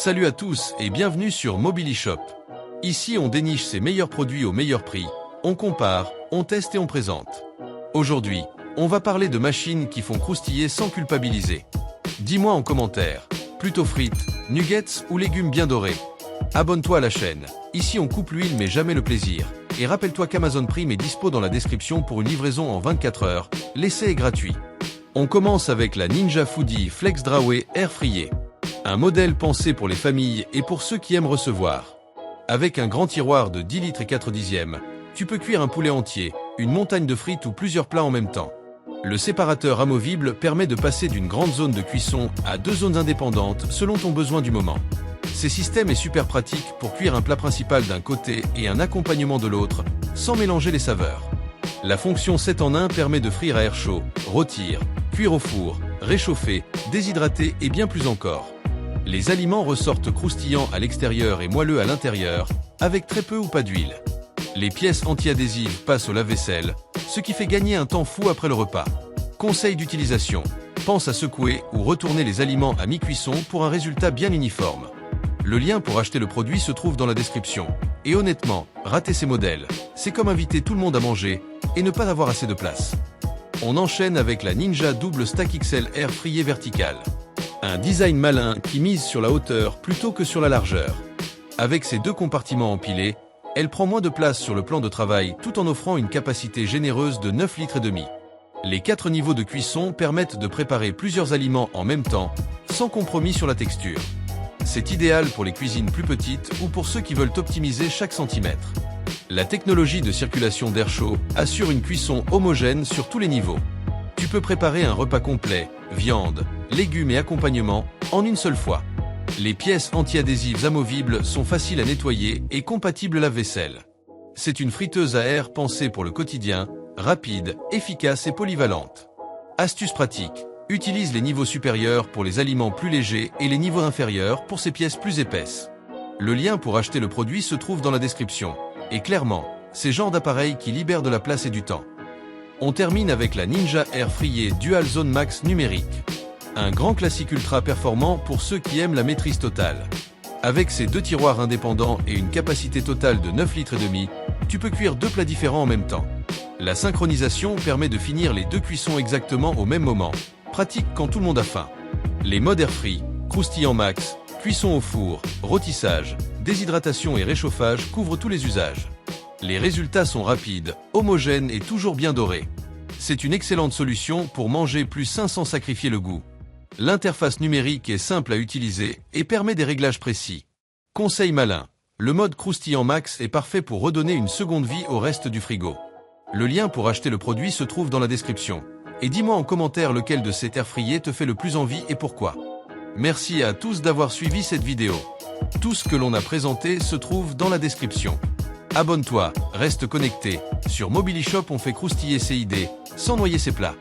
Salut à tous et bienvenue sur Mobilishop. Ici on déniche ses meilleurs produits au meilleur prix, on compare, on teste et on présente. Aujourd'hui, on va parler de machines qui font croustiller sans culpabiliser. Dis-moi en commentaire, plutôt frites, nuggets ou légumes bien dorés. Abonne-toi à la chaîne, ici on coupe l'huile mais jamais le plaisir. Et rappelle-toi qu'Amazon Prime est dispo dans la description pour une livraison en 24 heures, l'essai est gratuit. On commence avec la Ninja Foodi Flex Draway Air Fryer. Un modèle pensé pour les familles et pour ceux qui aiment recevoir. Avec un grand tiroir de 10 litres et 4 dixièmes, tu peux cuire un poulet entier, une montagne de frites ou plusieurs plats en même temps. Le séparateur amovible permet de passer d'une grande zone de cuisson à deux zones indépendantes selon ton besoin du moment. Ce système est super pratique pour cuire un plat principal d'un côté et un accompagnement de l'autre, sans mélanger les saveurs. La fonction 7 en 1 permet de frire à air chaud, rôtir, cuire au four, réchauffer, déshydrater et bien plus encore. Les aliments ressortent croustillants à l'extérieur et moelleux à l'intérieur, avec très peu ou pas d'huile. Les pièces anti-adhésives passent au lave-vaisselle, ce qui fait gagner un temps fou après le repas. Conseil d'utilisation. Pense à secouer ou retourner les aliments à mi-cuisson pour un résultat bien uniforme. Le lien pour acheter le produit se trouve dans la description. Et honnêtement, rater ces modèles, c'est comme inviter tout le monde à manger et ne pas avoir assez de place. On enchaîne avec la Ninja Double Stack XL Air Fryer Vertical. Un design malin qui mise sur la hauteur plutôt que sur la largeur. Avec ses deux compartiments empilés, elle prend moins de place sur le plan de travail tout en offrant une capacité généreuse de 9 litres et demi. Les 4 niveaux de cuisson permettent de préparer plusieurs aliments en même temps, sans compromis sur la texture. C'est idéal pour les cuisines plus petites ou pour ceux qui veulent optimiser chaque centimètre. La technologie de circulation d'air chaud assure une cuisson homogène sur tous les niveaux. Tu peux préparer un repas complet, viande, légumes et accompagnement, en une seule fois. Les pièces anti-adhésives amovibles sont faciles à nettoyer et compatibles lave-vaisselle. C'est une friteuse à air pensée pour le quotidien, rapide, efficace et polyvalente. Astuce pratique. Utilise les niveaux supérieurs pour les aliments plus légers et les niveaux inférieurs pour ces pièces plus épaisses. Le lien pour acheter le produit se trouve dans la description. Et clairement, c'est genre d'appareil qui libère de la place et du temps. On termine avec la Ninja Air Fryer Dual Zone Max numérique. Un grand classique ultra performant pour ceux qui aiment la maîtrise totale. Avec ses deux tiroirs indépendants et une capacité totale de 9 litres et demi, tu peux cuire deux plats différents en même temps. La synchronisation permet de finir les deux cuissons exactement au même moment. Pratique quand tout le monde a faim. Les modes air free, croustillant max, cuisson au four, rôtissage, déshydratation et réchauffage couvrent tous les usages. Les résultats sont rapides, homogènes et toujours bien dorés. C'est une excellente solution pour manger plus sain sans sacrifier le goût. L'interface numérique est simple à utiliser et permet des réglages précis. Conseil malin. Le mode croustillant max est parfait pour redonner une seconde vie au reste du frigo. Le lien pour acheter le produit se trouve dans la description. Et dis-moi en commentaire lequel de ces air fryers te fait le plus envie et pourquoi. Merci à tous d'avoir suivi cette vidéo. Tout ce que l'on a présenté se trouve dans la description. Abonne-toi, reste connecté. Sur Mobilishop on fait croustiller ses idées, sans noyer ses plats.